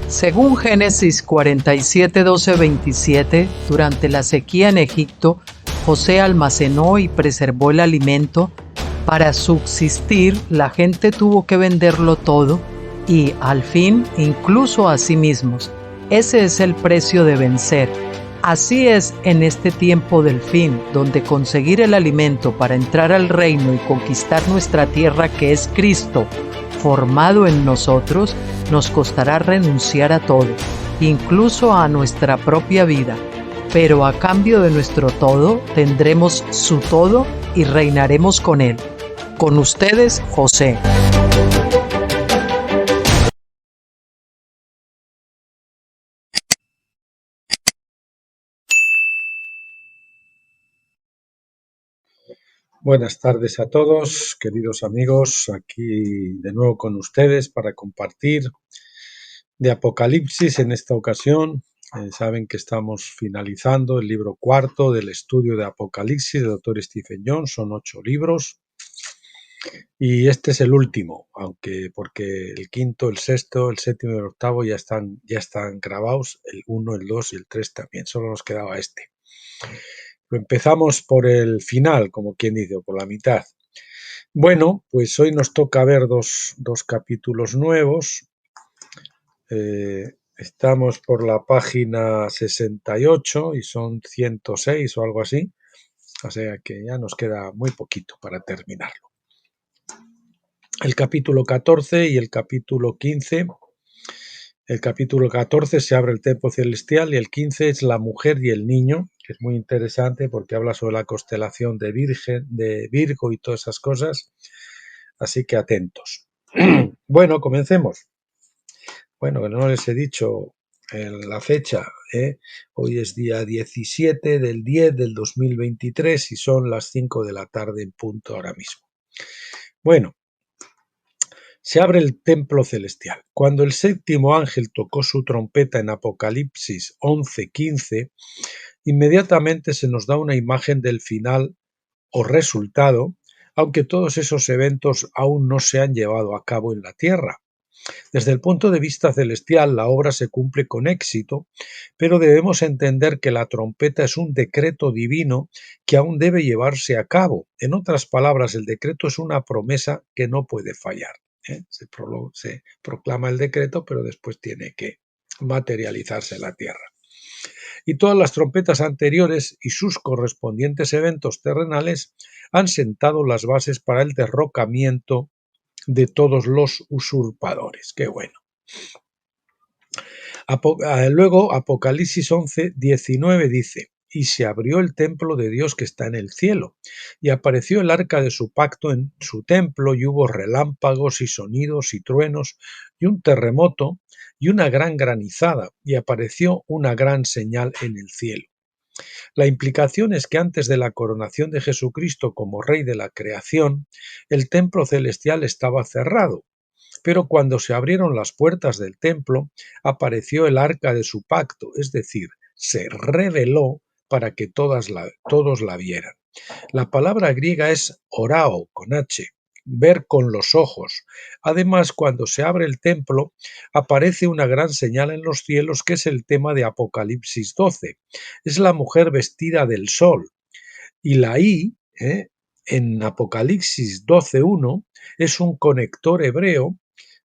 Según Génesis 47, 12, 27, durante la sequía en Egipto, José almacenó y preservó el alimento. Para subsistir, la gente tuvo que venderlo todo y, al fin, incluso a sí mismos. Ese es el precio de vencer. Así es en este tiempo del fin, donde conseguir el alimento para entrar al reino y conquistar nuestra tierra, que es Cristo, formado en nosotros, nos costará renunciar a todo, incluso a nuestra propia vida. Pero a cambio de nuestro todo, tendremos su todo y reinaremos con él. Con ustedes, José. Buenas tardes a todos, queridos amigos, aquí de nuevo con ustedes para compartir de Apocalipsis en esta ocasión. Saben que estamos finalizando el libro cuarto del estudio de Apocalipsis del Dr. Stephen Jones, son 8 libros y este es el último, aunque porque el quinto, el sexto, el séptimo y el octavo ya están grabados, el 1, el 2 y el 3 también, solo nos quedaba este. Empezamos por el final, como quien dice, o por la mitad. Bueno, pues hoy nos toca ver dos capítulos nuevos. Estamos por la página 68 y son 106 o algo así. O sea que ya nos queda muy poquito para terminarlo. El capítulo 14 y el capítulo 15. El capítulo 14 se abre el templo celestial y el 15 es la mujer y el niño, que es muy interesante porque habla sobre la constelación de Virgo y todas esas cosas. Así que atentos. Bueno, comencemos. Bueno, que no les he dicho la fecha. Hoy es día 17 del 10 del 2023 y son las 5 de la tarde en punto ahora mismo. Bueno, se abre el templo celestial. Cuando el séptimo ángel tocó su trompeta en Apocalipsis 11:15, inmediatamente se nos da una imagen del final o resultado, aunque todos esos eventos aún no se han llevado a cabo en la tierra. Desde el punto de vista celestial, la obra se cumple con éxito, pero debemos entender que la trompeta es un decreto divino que aún debe llevarse a cabo. En otras palabras, el decreto es una promesa que no puede fallar. Se proclama el decreto, pero después tiene que materializarse en la tierra. Y todas las trompetas anteriores y sus correspondientes eventos terrenales han sentado las bases para el derrocamiento de todos los usurpadores. Qué bueno. Luego Apocalipsis 11:19 dice: y se abrió el templo de Dios que está en el cielo, y apareció el arca de su pacto en su templo, y hubo relámpagos y sonidos y truenos, y un terremoto, y una gran granizada, y apareció una gran señal en el cielo. La implicación es que antes de la coronación de Jesucristo como Rey de la creación, el templo celestial estaba cerrado. Pero cuando se abrieron las puertas del templo, apareció el arca de su pacto, es decir, se reveló para que todos la vieran. La palabra griega es orao, con H, ver con los ojos. Además, cuando se abre el templo, aparece una gran señal en los cielos que es el tema de Apocalipsis 12. Es la mujer vestida del sol. Y la I, en Apocalipsis 12:1, es un conector hebreo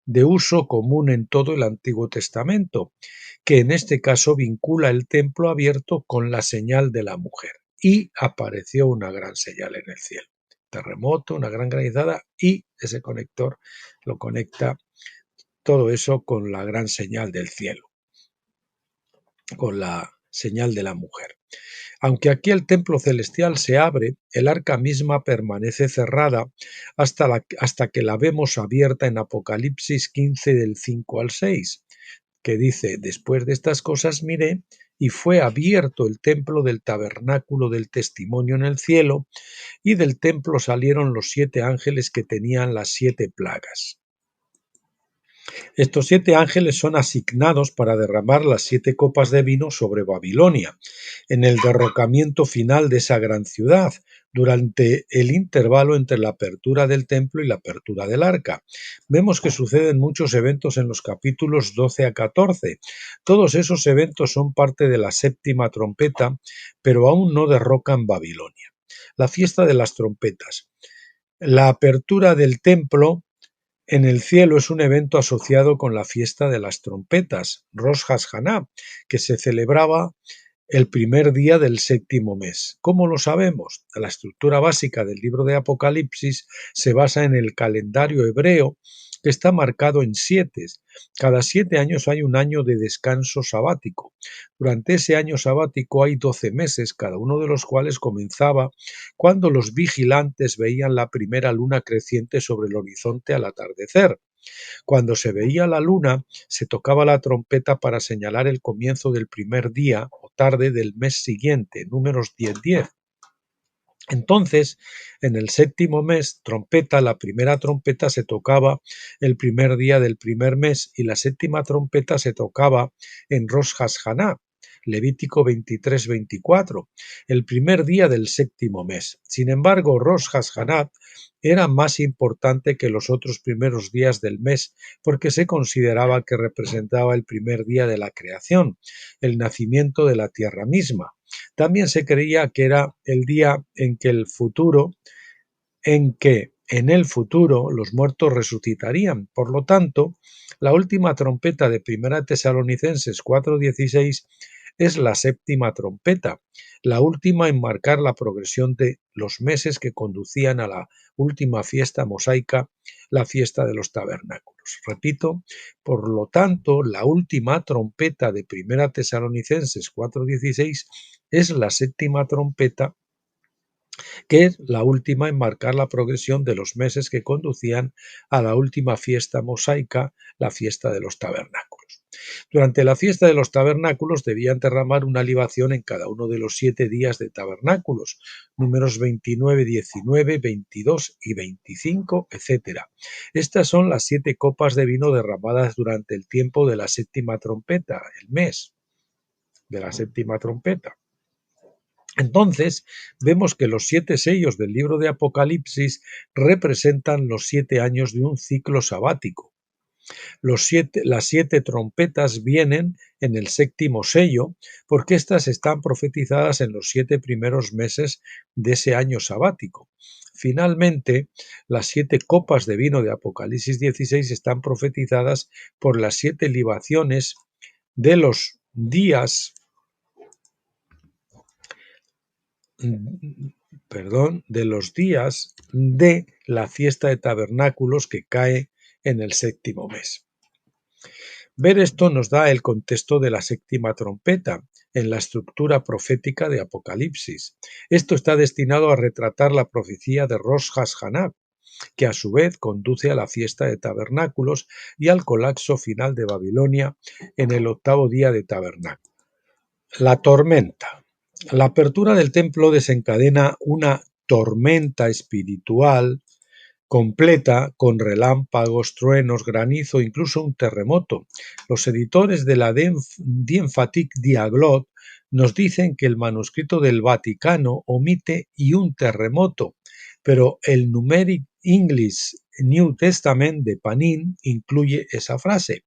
de uso común en todo el Antiguo Testamento, que en este caso vincula el templo abierto con la señal de la mujer. Y apareció una gran señal en el cielo. Terremoto, una gran granizada, y ese conector lo conecta todo eso con la gran señal del cielo, con la señal de la mujer. Aunque aquí el templo celestial se abre, el arca misma permanece cerrada hasta que la vemos abierta en Apocalipsis 15 del 5 al 6, que dice: después de estas cosas miré, y fue abierto el templo del tabernáculo del testimonio en el cielo, y del templo salieron los 7 ángeles que tenían las 7 plagas. Estos 7 ángeles son asignados para derramar las 7 copas de vino sobre Babilonia, en el derrocamiento final de esa gran ciudad, durante el intervalo entre la apertura del templo y la apertura del arca. Vemos que suceden muchos eventos en los capítulos 12 a 14. Todos esos eventos son parte de la séptima trompeta, pero aún no derrocan Babilonia. La fiesta de las trompetas. La apertura del templo en el cielo es un evento asociado con la fiesta de las trompetas, Rosh Hashanah, que se celebraba el primer día del séptimo mes. ¿Cómo lo sabemos? La estructura básica del libro de Apocalipsis se basa en el calendario hebreo, que está marcado en 7. Cada 7 años hay un año de descanso sabático. Durante ese año sabático hay 12 meses, cada uno de los cuales comenzaba cuando los vigilantes veían la primera luna creciente sobre el horizonte al atardecer. Cuando se veía la luna, se tocaba la trompeta para señalar el comienzo del primer día o tarde del mes siguiente, números 10:10. Entonces, en el séptimo mes, trompeta, la primera trompeta se tocaba el primer día del primer mes y la séptima trompeta se tocaba en Rosh Hashanah, Levítico 23-24, el primer día del séptimo mes. Sin embargo, Rosh Hashanah era más importante que los otros primeros días del mes porque se consideraba que representaba el primer día de la creación, el nacimiento de la tierra misma. También se creía que era el día en que en el futuro los muertos resucitarían. Por lo tanto, la última trompeta de 1 Tesalonicenses 4:16 es la séptima trompeta, la última en marcar la progresión de los meses que conducían a la última fiesta mosaica, la fiesta de los tabernáculos. Repito, por lo tanto, la última trompeta de 1 Tesalonicenses 4:16 es la séptima trompeta, que es la última en marcar la progresión de los meses que conducían a la última fiesta mosaica, la fiesta de los tabernáculos. Durante la fiesta de los tabernáculos debían derramar una libación en cada uno de los 7 días de tabernáculos, números 29, 19, 22 y 25, etc. Estas son las 7 copas de vino derramadas durante el tiempo de la séptima trompeta, el mes de la séptima trompeta. Entonces, vemos que los 7 sellos del libro de Apocalipsis representan los 7 años de un ciclo sabático. Las 7 trompetas vienen en el séptimo sello porque éstas están profetizadas en los 7 primeros meses de ese año sabático. Finalmente, las 7 copas de vino de Apocalipsis 16 están profetizadas por las 7 libaciones de los días de la fiesta de tabernáculos que cae en el séptimo mes. Ver esto nos da el contexto de la séptima trompeta en la estructura profética de Apocalipsis. Esto está destinado a retratar la profecía de Rosh Hashanah, que a su vez conduce a la fiesta de tabernáculos y al colapso final de Babilonia en el 8º día de tabernáculos. La tormenta. La apertura del templo desencadena una tormenta espiritual completa con relámpagos, truenos, granizo, incluso un terremoto. Los editores de la Die Emphatic Diaglott nos dicen que el manuscrito del Vaticano omite "y un terremoto", pero el Numeric English New Testament de Panin incluye esa frase.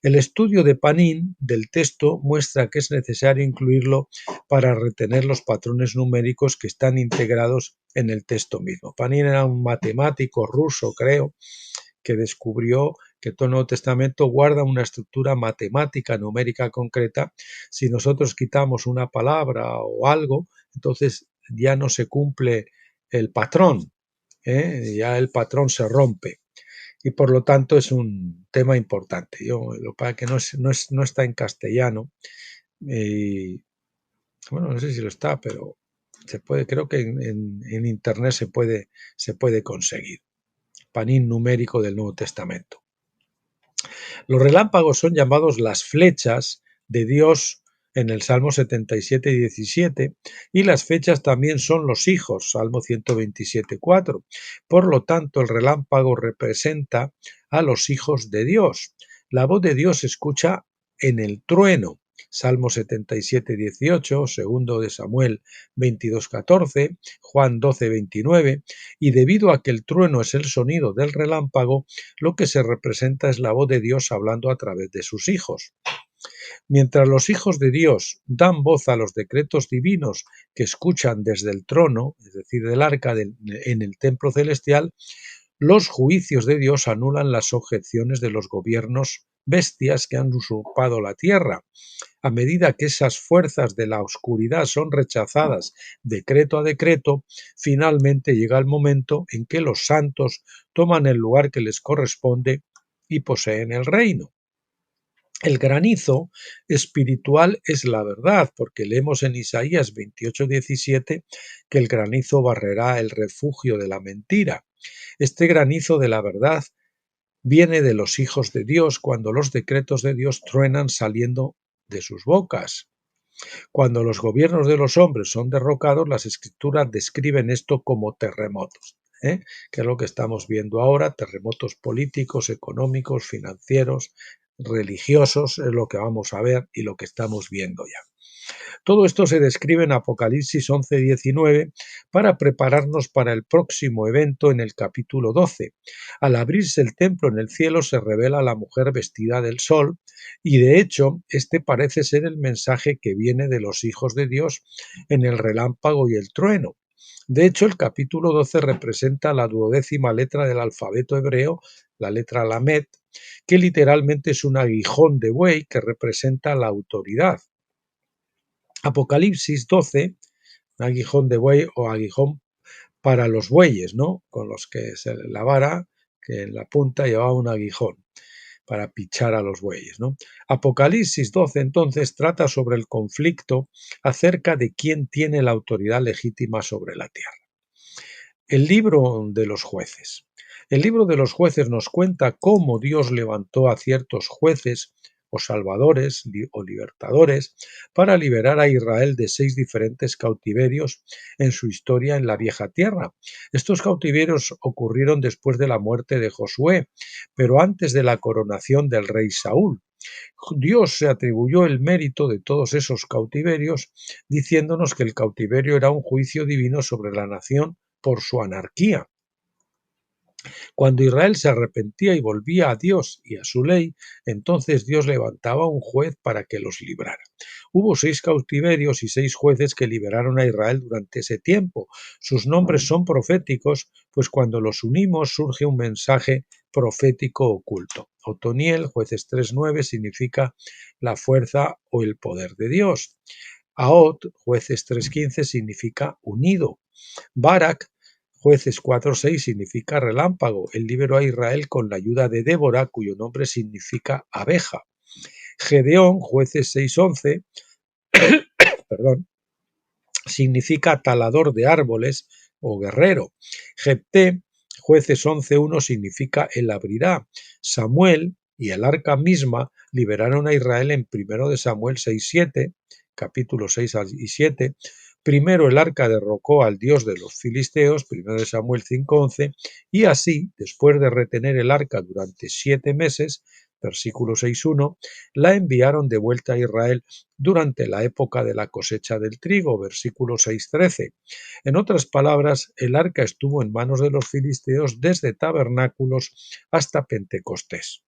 El estudio de Panin del texto muestra que es necesario incluirlo para retener los patrones numéricos que están integrados en el texto mismo. Panin era un matemático ruso, creo, que descubrió que todo el Nuevo Testamento guarda una estructura matemática numérica concreta. Si nosotros quitamos una palabra o algo, entonces ya no se cumple el patrón, ya el patrón se rompe. Y por lo tanto es un tema importante. Lo para que no está en castellano. Bueno, no sé si lo está, pero se puede, creo que en internet se puede conseguir. Panín numérico del Nuevo Testamento. Los relámpagos son llamados las flechas de Dios en el Salmo 77:17, y las fechas también son los hijos, Salmo 127:4. Por lo tanto, el relámpago representa a los hijos de Dios. La voz de Dios se escucha en el trueno. Salmo 77, 18, segundo de Samuel 22, 14, Juan 12, 29, y debido a que el trueno es el sonido del relámpago, lo que se representa es la voz de Dios hablando a través de sus hijos. Mientras los hijos de Dios dan voz a los decretos divinos que escuchan desde el trono, es decir, del arca en el templo celestial, los juicios de Dios anulan las objeciones de los gobiernos bestias que han usurpado la tierra. A medida que esas fuerzas de la oscuridad son rechazadas decreto a decreto, finalmente llega el momento en que los santos toman el lugar que les corresponde y poseen el reino. El granizo espiritual es la verdad, porque leemos en Isaías 28:17 que el granizo barrerá el refugio de la mentira. Este granizo de la verdad viene de los hijos de Dios cuando los decretos de Dios truenan saliendo de sus bocas. Cuando los gobiernos de los hombres son derrocados, las escrituras describen esto como terremotos, que es lo que estamos viendo ahora, terremotos políticos, económicos, financieros, religiosos, es lo que vamos a ver y lo que estamos viendo ya. Todo esto se describe en Apocalipsis 11:19 para prepararnos para el próximo evento en el capítulo 12. Al abrirse el templo en el cielo se revela la mujer vestida del sol y de hecho este parece ser el mensaje que viene de los hijos de Dios en el relámpago y el trueno. De hecho, el capítulo 12 representa la 12ª letra del alfabeto hebreo, la letra Lamed, que literalmente es un aguijón de buey que representa la autoridad. Apocalipsis 12, aguijón de buey o aguijón para los bueyes, ¿no? Con los que la vara, que en la punta llevaba un aguijón para pichar a los bueyes, ¿no? Apocalipsis 12 entonces trata sobre el conflicto acerca de quién tiene la autoridad legítima sobre la tierra. El libro de los jueces. El libro de los jueces nos cuenta cómo Dios levantó a ciertos jueces o salvadores o libertadores para liberar a Israel de 6 diferentes cautiverios en su historia en la vieja tierra. Estos cautiverios ocurrieron después de la muerte de Josué, pero antes de la coronación del rey Saúl. Dios se atribuyó el mérito de todos esos cautiverios, diciéndonos que el cautiverio era un juicio divino sobre la nación por su anarquía. Cuando Israel se arrepentía y volvía a Dios y a su ley, entonces Dios levantaba un juez para que los librara. Hubo 6 cautiverios y 6 jueces que liberaron a Israel durante ese tiempo. Sus nombres son proféticos, pues cuando los unimos surge un mensaje profético oculto. Otoniel, jueces 3:9, significa la fuerza o el poder de Dios. Ahot, jueces 3:15, significa unido. Barak, jueces 4:6, significa relámpago. Él liberó a Israel con la ayuda de Débora, cuyo nombre significa abeja. Gedeón, jueces 6:11, significa talador de árboles o guerrero. Jepté, jueces 11:1, significa él abrirá. Samuel y el arca misma liberaron a Israel en 1 de Samuel 6:7, capítulos 6 y 7. Primero el arca derrocó al dios de los filisteos, 1 de Samuel 5:11, y así, después de retener el arca durante 7 meses, versículo 6:1, la enviaron de vuelta a Israel durante la época de la cosecha del trigo, versículo 6:13. En otras palabras, el arca estuvo en manos de los filisteos desde tabernáculos hasta Pentecostés.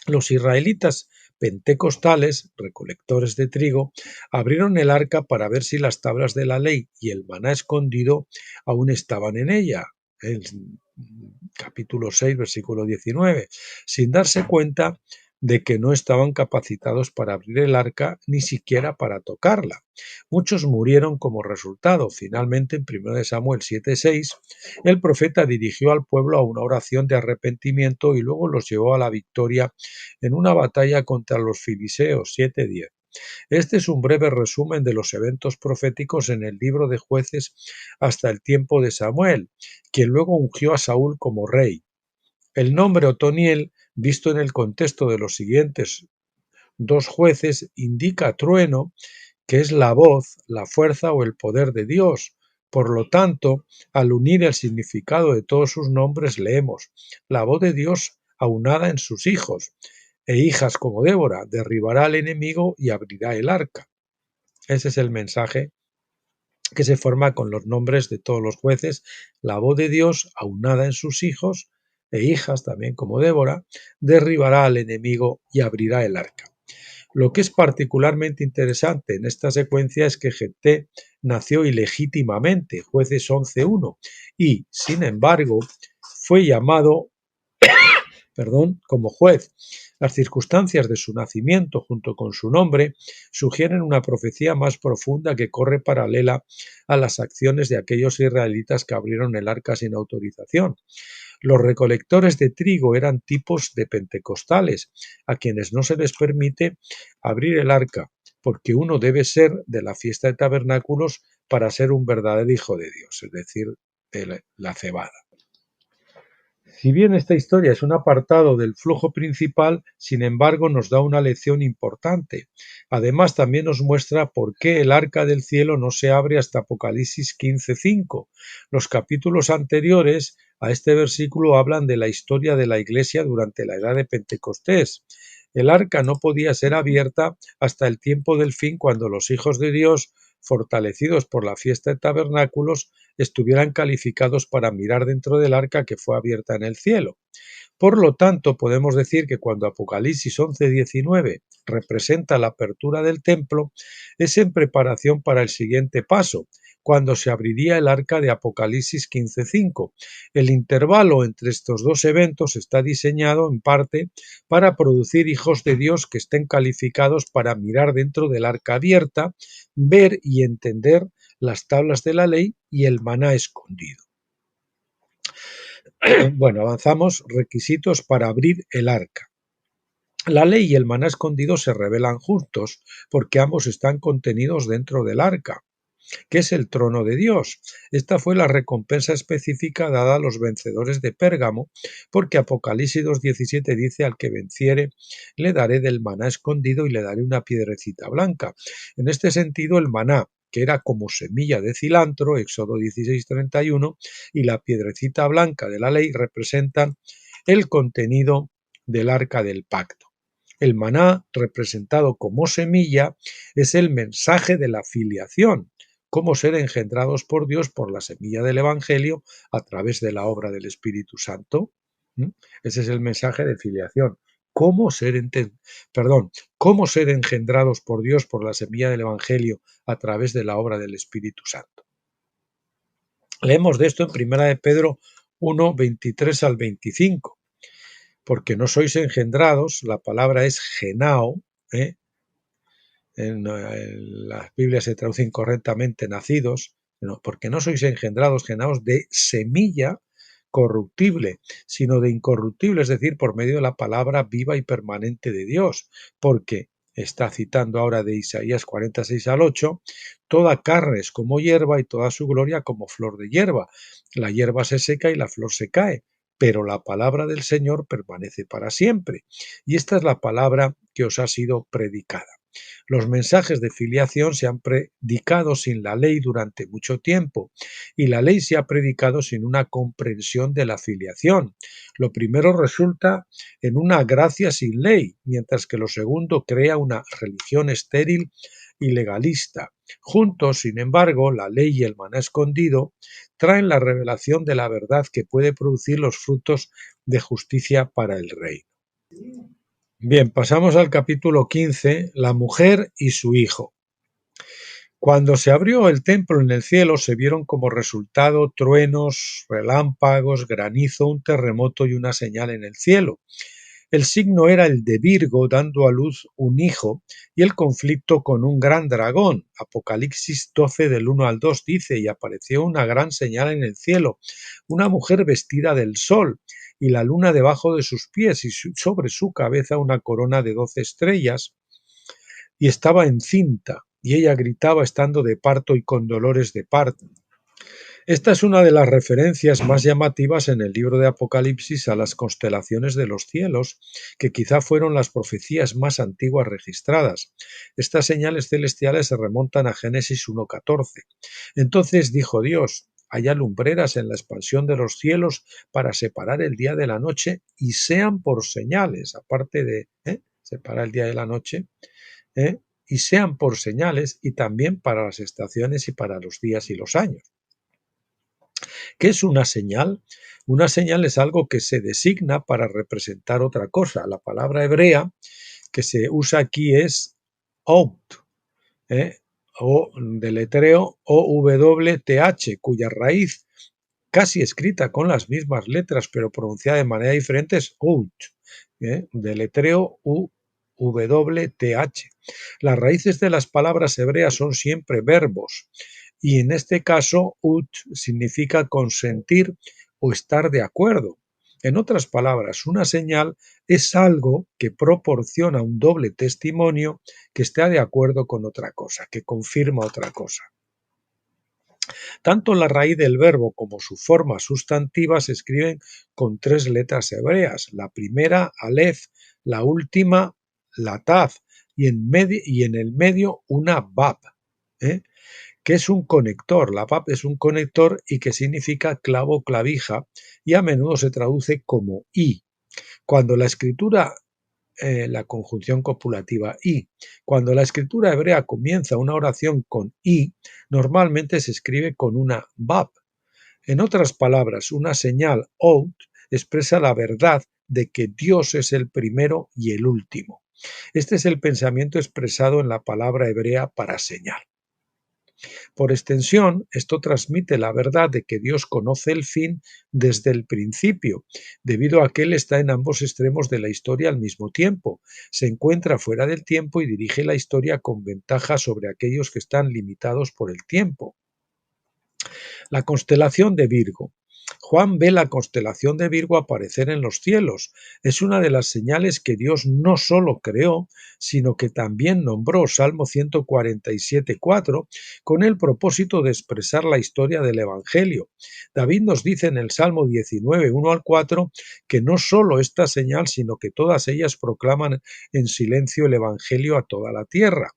Los israelitas pentecostales, recolectores de trigo, abrieron el arca para ver si las tablas de la ley y el maná escondido aún estaban en ella. El capítulo 6, versículo 19, sin darse cuenta de que no estaban capacitados para abrir el arca ni siquiera para tocarla. Muchos murieron como resultado. Finalmente, en 1 Samuel 7:6, el profeta dirigió al pueblo a una oración de arrepentimiento y luego los llevó a la victoria en una batalla contra los filisteos 7:10. Este es un breve resumen de los eventos proféticos en el libro de Jueces hasta el tiempo de Samuel, quien luego ungió a Saúl como rey. El nombre Otoniel, visto en el contexto de los siguientes 2 jueces, indica trueno, que es la voz, la fuerza o el poder de Dios. Por lo tanto, al unir el significado de todos sus nombres, leemos: la voz de Dios aunada en sus hijos, e hijas como Débora, derribará al enemigo y abrirá el arca. Ese es el mensaje que se forma con los nombres de todos los jueces, la voz de Dios, aunada en sus hijos e hijas también como Débora, derribará al enemigo y abrirá el arca. Lo que es particularmente interesante en esta secuencia es que Jefté nació ilegítimamente, Jueces 11:1, y, sin embargo, fue llamado como juez. Las circunstancias de su nacimiento, junto con su nombre, sugieren una profecía más profunda que corre paralela a las acciones de aquellos israelitas que abrieron el arca sin autorización. Los recolectores de trigo eran tipos de pentecostales, a quienes no se les permite abrir el arca, porque uno debe ser de la fiesta de tabernáculos para ser un verdadero hijo de Dios, es decir, de la cebada. Si bien esta historia es un apartado del flujo principal, sin embargo nos da una lección importante. Además también nos muestra por qué el arca del cielo no se abre hasta Apocalipsis 15:5. Los capítulos anteriores a este versículo hablan de la historia de la Iglesia durante la edad de Pentecostés. El arca no podía ser abierta hasta el tiempo del fin, cuando los hijos de Dios, fortalecidos por la fiesta de tabernáculos, estuvieran calificados para mirar dentro del arca que fue abierta en el cielo. Por lo tanto, podemos decir que cuando Apocalipsis 11:19 representa la apertura del templo, es en preparación para el siguiente paso, cuando se abriría el arca de Apocalipsis 15:5. El intervalo entre estos dos eventos está diseñado en parte para producir hijos de Dios que estén calificados para mirar dentro del arca abierta, ver y entender las tablas de la ley y el maná escondido. Bueno, avanzamos. Requisitos para abrir el arca. La ley y el maná escondido se revelan juntos, porque ambos están contenidos dentro del arca, que es el trono de Dios. Esta fue la recompensa específica dada a los vencedores de Pérgamo, porque Apocalipsis 2:17 dice: al que venciere le daré del maná escondido y le daré una piedrecita blanca. En este sentido, el maná, que era como semilla de cilantro, Éxodo 16:31, y la piedrecita blanca de la ley representan el contenido del arca del pacto. El maná, representado como semilla, es el mensaje de la filiación, cómo ser engendrados por Dios por la semilla del Evangelio a través de la obra del Espíritu Santo. Ese es el mensaje de filiación. Cómo ser engendrados por Dios por la semilla del Evangelio a través de la obra del Espíritu Santo. Leemos de esto en 1 de Pedro 1:23 al 25. Porque no sois engendrados, la palabra es genao, en las Biblias se traduce incorrectamente nacidos, porque no sois engendrados, genaos de semilla corruptible, sino de incorruptible, es decir, por medio de la palabra viva y permanente de Dios, porque está citando ahora de Isaías 46 al 8, toda carne es como hierba y toda su gloria como flor de hierba. La hierba se seca y la flor se cae, pero la palabra del Señor permanece para siempre. Y esta es la palabra que os ha sido predicada. Los mensajes de filiación se han predicado sin la ley durante mucho tiempo, y la ley se ha predicado sin una comprensión de la filiación. Lo primero resulta en una gracia sin ley, mientras que lo segundo crea una religión estéril y legalista. Juntos, sin embargo, la ley y el maná escondido traen la revelación de la verdad que puede producir los frutos de justicia para el reino. Bien, pasamos al capítulo 15, la mujer y su hijo. Cuando se abrió el templo en el cielo, se vieron como resultado truenos, relámpagos, granizo, un terremoto y una señal en el cielo. El signo era el de Virgo dando a luz un hijo, y el conflicto con un gran dragón. Apocalipsis 12 del 1 al 2 dice: y apareció una gran señal en el cielo, una mujer vestida del sol, y la luna debajo de sus pies, y sobre su cabeza una corona de 12 estrellas, y estaba encinta, y ella gritaba estando de parto y con dolores de parto. Esta es una de las referencias más llamativas en el libro de Apocalipsis a las constelaciones de los cielos, que quizá fueron las profecías más antiguas registradas. Estas señales celestiales se remontan a Génesis 1:14. Entonces dijo Dios: haya lumbreras en la expansión de los cielos para separar el día de la noche y sean por señales, aparte de separar el día de la noche, y sean por señales y también para las estaciones y para los días y los años. ¿Qué es una señal? Una señal es algo que se designa para representar otra cosa. La palabra hebrea que se usa aquí es out, o deletreo OWTH, cuya raíz, casi escrita con las mismas letras pero pronunciada de manera diferente, es out, deletreo UWTH. Las raíces de las palabras hebreas son siempre verbos y en este caso ut significa consentir o estar de acuerdo. En otras palabras, una señal es algo que proporciona un doble testimonio que está de acuerdo con otra cosa, que confirma otra cosa. Tanto la raíz del verbo como su forma sustantiva se escriben con 3 letras hebreas. La primera, alef, la última, la taf, y en el medio una bab, que es un conector. La bab es un conector y que significa clavo, clavija, y a menudo se traduce como i. Cuando la escritura la conjunción copulativa y. Cuando la escritura hebrea comienza una oración con y, normalmente se escribe con una bab. En otras palabras, una señal out expresa la verdad de que Dios es el primero y el último. Este es el pensamiento expresado en la palabra hebrea para señal. Por extensión, esto transmite la verdad de que Dios conoce el fin desde el principio, debido a que Él está en ambos extremos de la historia al mismo tiempo. Se encuentra fuera del tiempo y dirige la historia con ventaja sobre aquellos que están limitados por el tiempo. La constelación de Virgo. Juan ve la constelación de Virgo aparecer en los cielos. Es una de las señales que Dios no solo creó, sino que también nombró, Salmo 147:4, con el propósito de expresar la historia del Evangelio. David nos dice en el Salmo 19:1-4 que no solo esta señal, sino que todas ellas proclaman en silencio el Evangelio a toda la tierra.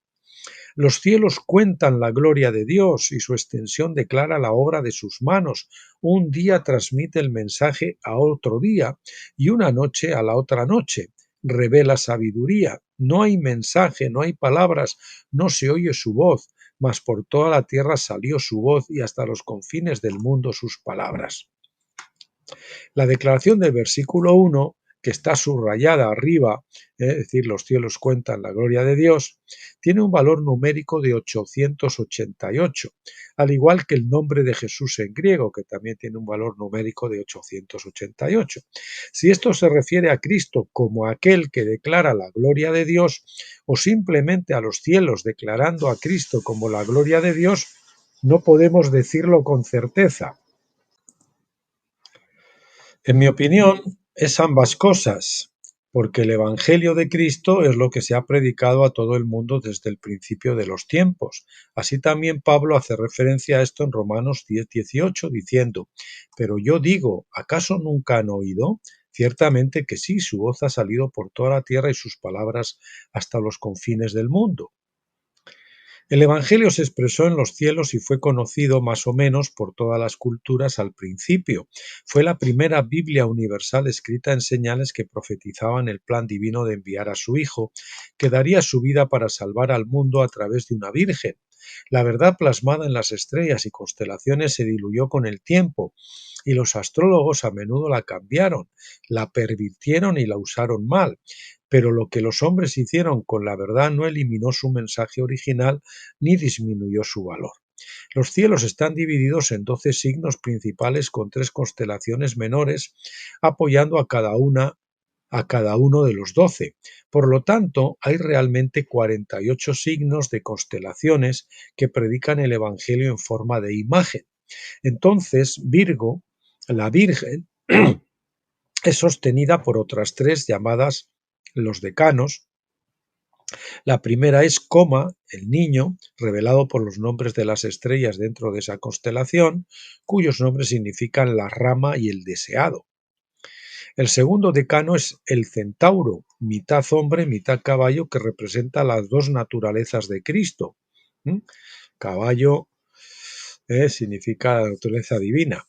Los cielos cuentan la gloria de Dios y su extensión declara la obra de sus manos. Un día transmite el mensaje a otro día y una noche a la otra noche. Revela sabiduría. No hay mensaje, no hay palabras, no se oye su voz, mas por toda la tierra salió su voz y hasta los confines del mundo sus palabras. La declaración del versículo 1, que está subrayada arriba, es decir, los cielos cuentan la gloria de Dios, tiene un valor numérico de 888, al igual que el nombre de Jesús en griego, que también tiene un valor numérico de 888. Si esto se refiere a Cristo como aquel que declara la gloria de Dios, o simplemente a los cielos declarando a Cristo como la gloria de Dios, no podemos decirlo con certeza. En mi opinión, es ambas cosas, porque el Evangelio de Cristo es lo que se ha predicado a todo el mundo desde el principio de los tiempos. Así también Pablo hace referencia a esto en Romanos 10:18, diciendo: «Pero yo digo, ¿acaso nunca han oído? Ciertamente que sí, su voz ha salido por toda la tierra y sus palabras hasta los confines del mundo». El Evangelio se expresó en los cielos y fue conocido más o menos por todas las culturas al principio. Fue la primera Biblia universal escrita en señales que profetizaban el plan divino de enviar a su Hijo, que daría su vida para salvar al mundo a través de una virgen. La verdad plasmada en las estrellas y constelaciones se diluyó con el tiempo, y los astrólogos a menudo la cambiaron, la pervirtieron y la usaron mal. Pero lo que los hombres hicieron con la verdad no eliminó su mensaje original ni disminuyó su valor. Los cielos están divididos en 12 signos principales con 3 constelaciones menores, apoyando a cada uno de los 12. Por lo tanto, hay realmente 48 signos de constelaciones que predican el Evangelio en forma de imagen. Entonces, Virgo, la Virgen, es sostenida por otras 3 llamadas los decanos. La primera es Coma, el niño, revelado por los nombres de las estrellas dentro de esa constelación, cuyos nombres significan la rama y el deseado. El segundo decano es el centauro, mitad hombre, mitad caballo, que representa las dos naturalezas de Cristo. Caballo significa la naturaleza divina,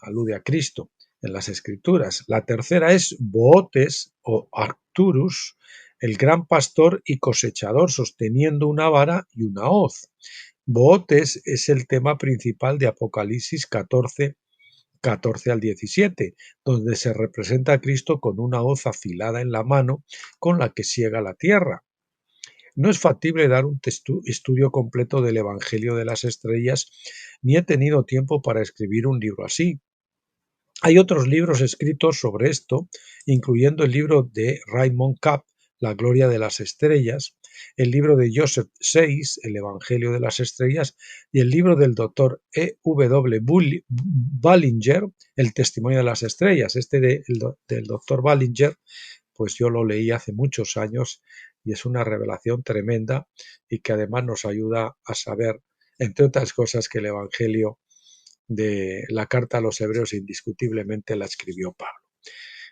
alude a Cristo en las Escrituras. La tercera es Bootes o Arcturus, el gran pastor y cosechador, sosteniendo una vara y una hoz. Bootes es el tema principal de Apocalipsis 14 al 17, donde se representa a Cristo con una hoz afilada en la mano con la que siega la tierra. No es factible dar un estudio completo del Evangelio de las Estrellas, ni he tenido tiempo para escribir un libro así. Hay otros libros escritos sobre esto, incluyendo el libro de Raymond Capp, La gloria de las estrellas, el libro de Joseph Seiss, El Evangelio de las Estrellas, y el libro del doctor E.W. Ballinger, El testimonio de las estrellas. Del doctor Ballinger, pues yo lo leí hace muchos años y es una revelación tremenda y que además nos ayuda a saber, entre otras cosas, que el Evangelio de la carta a los hebreos indiscutiblemente la escribió Pablo.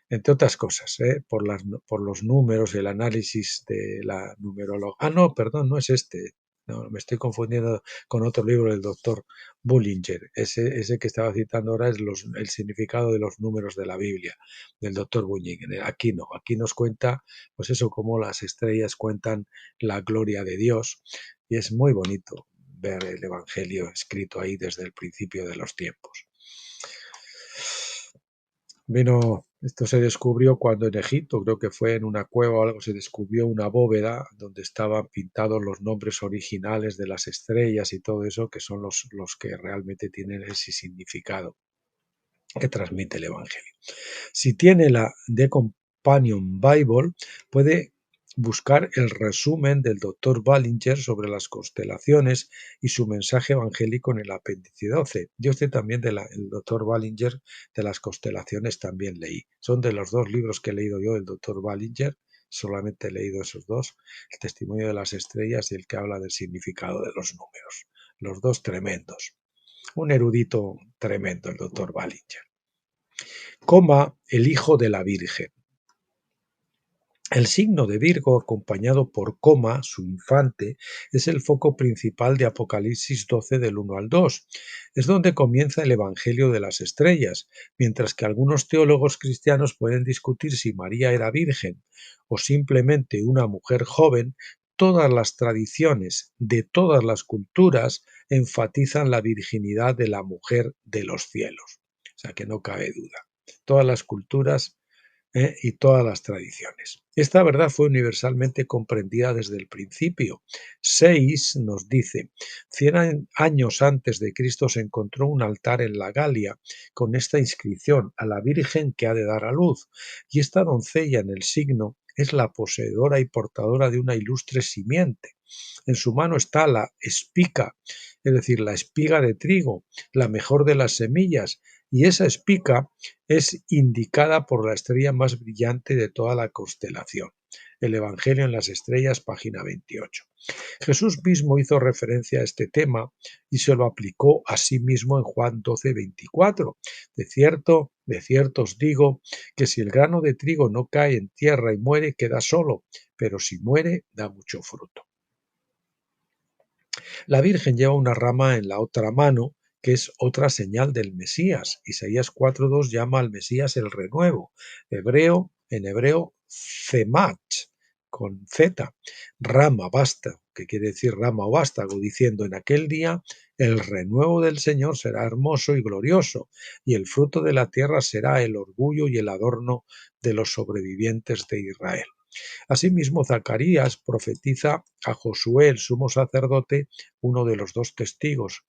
Entre otras cosas, por los números y el análisis de la numerología. Ah, no, perdón, no es este. No, me estoy confundiendo con otro libro del doctor Bullinger. Ese que estaba citando ahora es el significado de los números de la Biblia, del doctor Bullinger. Aquí no, aquí nos cuenta, pues eso, cómo las estrellas cuentan la gloria de Dios. Y es muy bonito ver el Evangelio escrito ahí desde el principio de los tiempos. Esto se descubrió cuando en Egipto, creo que fue en una cueva o algo, se descubrió una bóveda donde estaban pintados los nombres originales de las estrellas y todo eso, que son los que realmente tienen ese significado que transmite el Evangelio. Si tiene la The Companion Bible, puede buscar el resumen del doctor Ballinger sobre las constelaciones y su mensaje evangélico en el apéndice 12. Yo también el doctor Ballinger de las constelaciones también leí. Son de los dos libros que he leído yo del doctor Ballinger, solamente he leído esos dos, El testimonio de las estrellas y el que habla del significado de los números. Los dos tremendos. Un erudito tremendo el doctor Ballinger. El hijo de la Virgen. El signo de Virgo, acompañado por coma, su infante, es el foco principal de Apocalipsis 12 del 1 al 2. Es donde comienza el Evangelio de las Estrellas, mientras que algunos teólogos cristianos pueden discutir si María era virgen o simplemente una mujer joven. Todas las tradiciones de todas las culturas enfatizan la virginidad de la mujer de los cielos. O sea que no cabe duda. Todas las culturas y todas las tradiciones. Esta verdad fue universalmente comprendida desde el principio. Seiss nos dice, 100 años antes de Cristo se encontró un altar en la Galia con esta inscripción: a la Virgen que ha de dar a luz, y esta doncella en el signo es la poseedora y portadora de una ilustre simiente. En su mano está la espica, es decir, la espiga de trigo, la mejor de las semillas, y esa espica es indicada por la estrella más brillante de toda la constelación. El Evangelio en las Estrellas, página 28. Jesús mismo hizo referencia a este tema y se lo aplicó a sí mismo en Juan 12, 24. De cierto os digo que si el grano de trigo no cae en tierra y muere, queda solo, pero si muere, da mucho fruto. La Virgen lleva una rama en la otra mano, que es otra señal del Mesías. Isaías 4.2 llama al Mesías el renuevo. En hebreo, Zemach, con Z, rama, basta, que quiere decir rama o vástago, diciendo: en aquel día el renuevo del Señor será hermoso y glorioso, y el fruto de la tierra será el orgullo y el adorno de los sobrevivientes de Israel. Asimismo, Zacarías profetiza a Josué, el sumo sacerdote, uno de los dos testigos.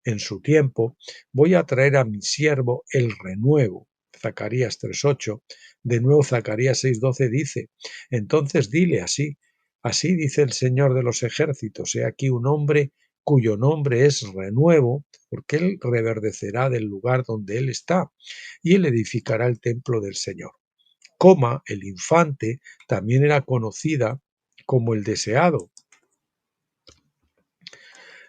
En su tiempo, voy a traer a mi siervo el renuevo. Zacarías 3.8. De nuevo, Zacarías 6.12 dice: entonces dile así dice el Señor de los ejércitos, he aquí un hombre cuyo nombre es renuevo, porque él reverdecerá del lugar donde él está, y él edificará el templo del Señor. El infante, también era conocida como el deseado.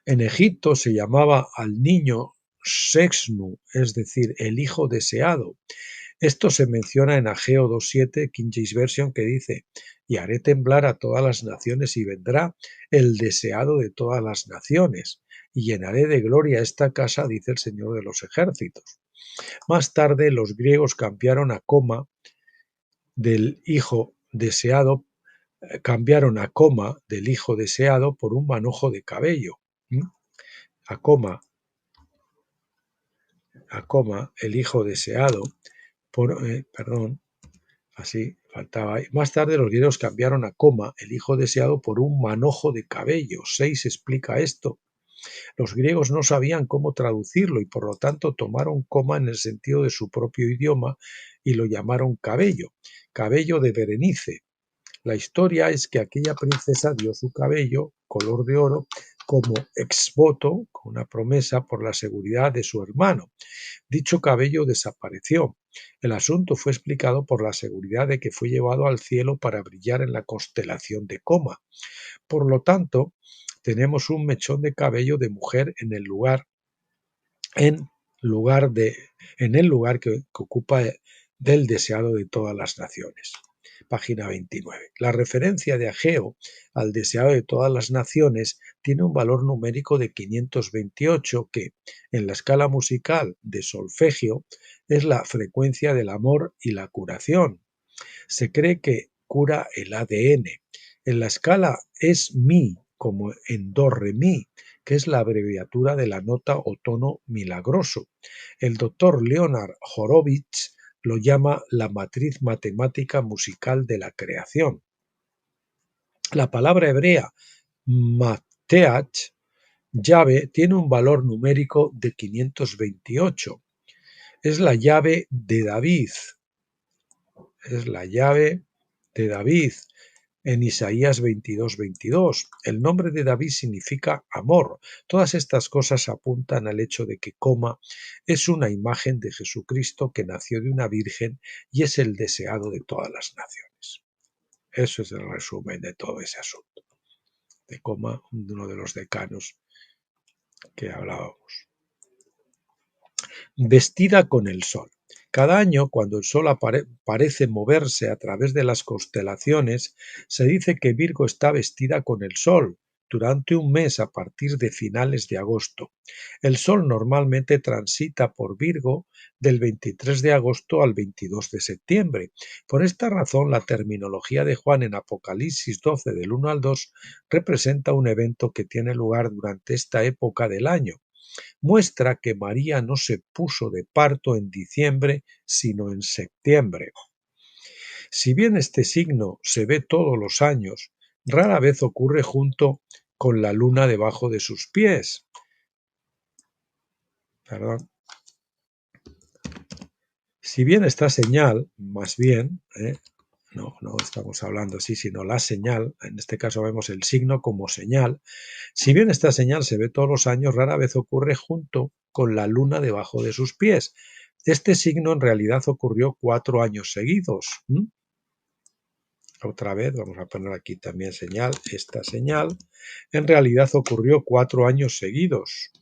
En Egipto se llamaba al niño Sexnu, es decir, el hijo deseado. Esto se menciona en Ageo 2.7, King James Version, que dice: y haré temblar a todas las naciones y vendrá el deseado de todas las naciones, y llenaré de gloria esta casa, dice el Señor de los ejércitos. Más tarde los griegos cambiaron a coma del hijo deseado por un manojo de cabello. A coma, el hijo deseado así faltaba ahí. Más tarde los griegos cambiaron a coma, el hijo deseado, por un manojo de cabello. 6 explica esto. Los griegos no sabían cómo traducirlo y por lo tanto tomaron coma en el sentido de su propio idioma y lo llamaron cabello de Berenice. La historia es que aquella princesa dio su cabello, color de oro, como ex voto, con una promesa por la seguridad de su hermano. Dicho cabello desapareció. El asunto fue explicado por la seguridad de que fue llevado al cielo para brillar en la constelación de Coma. Por lo tanto, tenemos un mechón de cabello de mujer en el lugar que ocupa del deseado de todas las naciones. Página 29. La referencia de Ageo al deseado de todas las naciones tiene un valor numérico de 528 que, en la escala musical de solfegio, es la frecuencia del amor y la curación. Se cree que cura el ADN. En la escala es mi, como en do, re, mi, que es la abreviatura de la nota o tono milagroso. El doctor Leonard Horowitz lo llama la matriz matemática musical de la creación. La palabra hebrea mateach, llave, tiene un valor numérico de 528. Es la llave de David. En Isaías 22:22. El nombre de David significa amor. Todas estas cosas apuntan al hecho de que Coma es una imagen de Jesucristo que nació de una virgen y es el deseado de todas las naciones. Eso es el resumen de todo ese asunto. De Coma, uno de los decanos que hablábamos. Vestida con el sol. Cada año, cuando el Sol parece moverse a través de las constelaciones, se dice que Virgo está vestida con el Sol durante un mes a partir de finales de agosto. El Sol normalmente transita por Virgo del 23 de agosto al 22 de septiembre. Por esta razón, la terminología de Juan en Apocalipsis 12 del 1 al 2 representa un evento que tiene lugar durante esta época del año. Muestra que María no se puso de parto en diciembre, sino en septiembre. Si bien este signo se ve todos los años, rara vez ocurre junto con la luna debajo de sus pies. Si bien esta señal, más bien, no estamos hablando así, sino la señal, en este caso vemos el signo como señal. Si bien esta señal se ve todos los años, rara vez ocurre junto con la luna debajo de sus pies. Este signo en realidad ocurrió 4 años seguidos. Otra vez, vamos a poner aquí también señal, esta señal. En realidad ocurrió 4 años seguidos.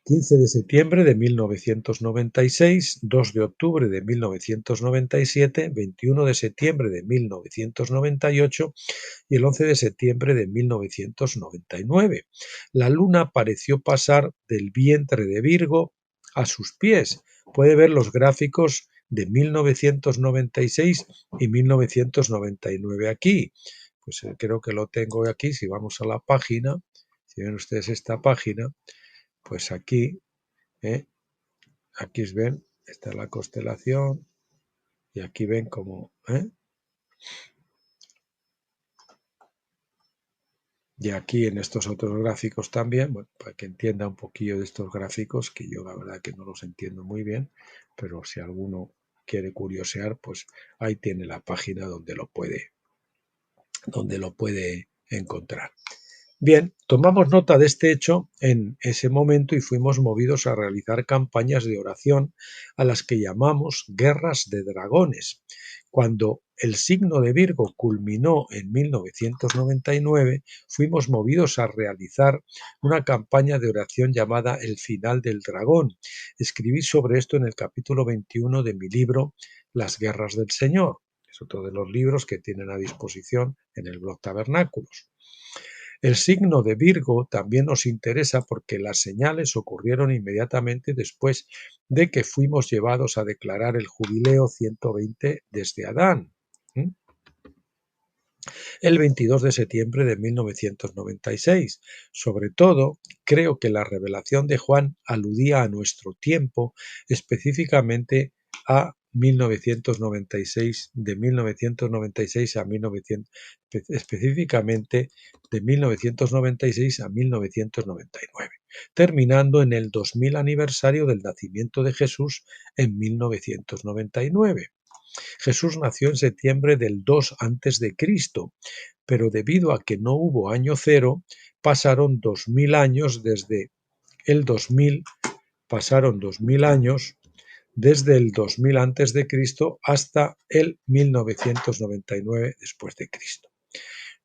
15 de septiembre de 1996, 2 de octubre de 1997, 21 de septiembre de 1998 y el 11 de septiembre de 1999. La luna pareció pasar del vientre de Virgo a sus pies. Puede ver los gráficos de 1996 y 1999 aquí. Pues creo que lo tengo aquí. Si vamos a la página, si ven ustedes esta página, pues aquí ven, está la constelación y aquí ven cómo, y aquí en estos otros gráficos también, bueno, para que entienda un poquillo de estos gráficos, que yo la verdad que no los entiendo muy bien, pero si alguno quiere curiosear, pues ahí tiene la página donde lo puede encontrar. Bien, tomamos nota de este hecho en ese momento y fuimos movidos a realizar campañas de oración a las que llamamos guerras de dragones. Cuando el signo de Virgo culminó en 1999, fuimos movidos a realizar una campaña de oración llamada El final del dragón. Escribí sobre esto en el capítulo 21 de mi libro Las guerras del Señor. Es otro de los libros que tienen a disposición en el blog Tabernáculos. El signo de Virgo también nos interesa porque las señales ocurrieron inmediatamente después de que fuimos llevados a declarar el jubileo 120 desde Adán. El 22 de septiembre de 1996. Sobre todo, creo que la revelación de Juan aludía a nuestro tiempo, específicamente a 1996, de 1996 a 1900, específicamente de 1996 a 1999, terminando en el 2000 aniversario del nacimiento de Jesús en 1999. Jesús nació en septiembre del 2 a.C., pero debido a que no hubo año cero, pasaron 2000 años desde el 2000, pasaron 2000 años desde el 2000 a.C. hasta el 1999 después de Cristo.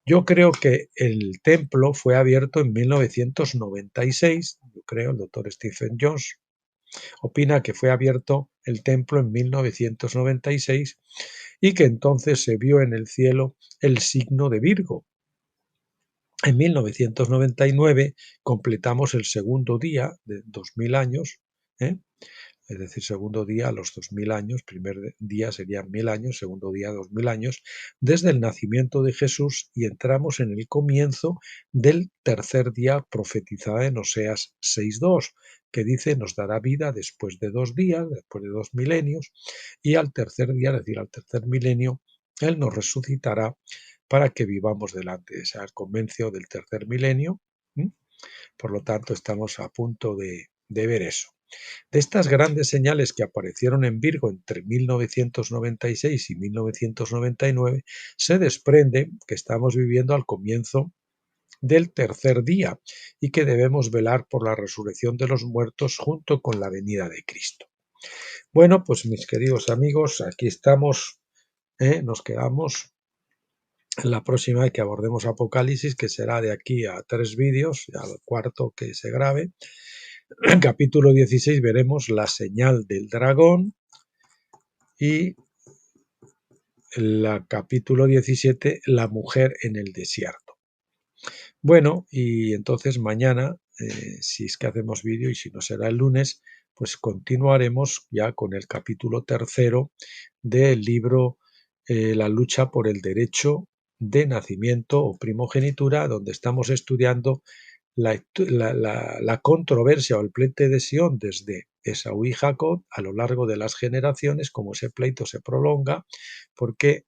Yo creo que el templo fue abierto en 1996, yo creo, el doctor Stephen Jones opina que fue abierto el templo en 1996 y que entonces se vio en el cielo el signo de Virgo. En 1999 completamos el segundo día de 2000 años, es decir, segundo día a los 2000 años, primer día serían 1000 años, segundo día 2000 años, desde el nacimiento de Jesús, y entramos en el comienzo del tercer día profetizado en Oseas 6.2, que dice: nos dará vida después de 2 días, después de 2 milenios, y al tercer día, es decir, al tercer milenio, Él nos resucitará para que vivamos delante de ese comienzo del tercer milenio. Por lo tanto, estamos a punto de ver eso. De estas grandes señales que aparecieron en Virgo entre 1996 y 1999, se desprende que estamos viviendo al comienzo del tercer día y que debemos velar por la resurrección de los muertos junto con la venida de Cristo. Bueno, pues mis queridos amigos, aquí estamos, nos quedamos en la próxima vez que abordemos Apocalipsis, que será de aquí a 3 vídeos, al cuarto que se grabe. En capítulo 16 veremos la señal del dragón y el capítulo 17, la mujer en el desierto. Bueno, y entonces mañana, si es que hacemos vídeo y si no será el lunes, pues continuaremos ya con el capítulo 3 del libro La lucha por el derecho de nacimiento o primogenitura, donde estamos estudiando la controversia o el pleito de Sión desde Esaú y Jacob a lo largo de las generaciones, como ese pleito se prolonga, porque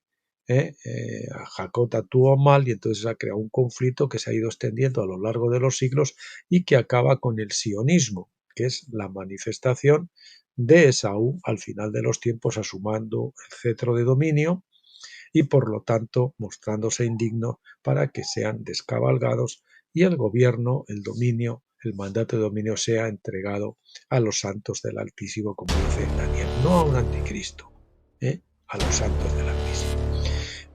Jacob actuó mal y entonces ha creado un conflicto que se ha ido extendiendo a lo largo de los siglos y que acaba con el sionismo, que es la manifestación de Esaú al final de los tiempos asumiendo el cetro de dominio y por lo tanto mostrándose indigno para que sean descabalgados y el gobierno, el dominio, el mandato de dominio sea entregado a los santos del Altísimo, como dice Daniel, no a un anticristo, a los santos del Altísimo.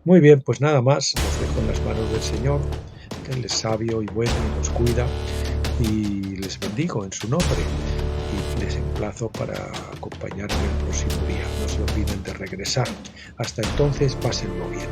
Muy bien, pues nada más, los dejo en las manos del Señor, que Él es sabio y bueno y nos cuida, y les bendigo en su nombre y les emplazo para acompañarme el próximo día. No se olviden de regresar. Hasta entonces, pásenlo bien.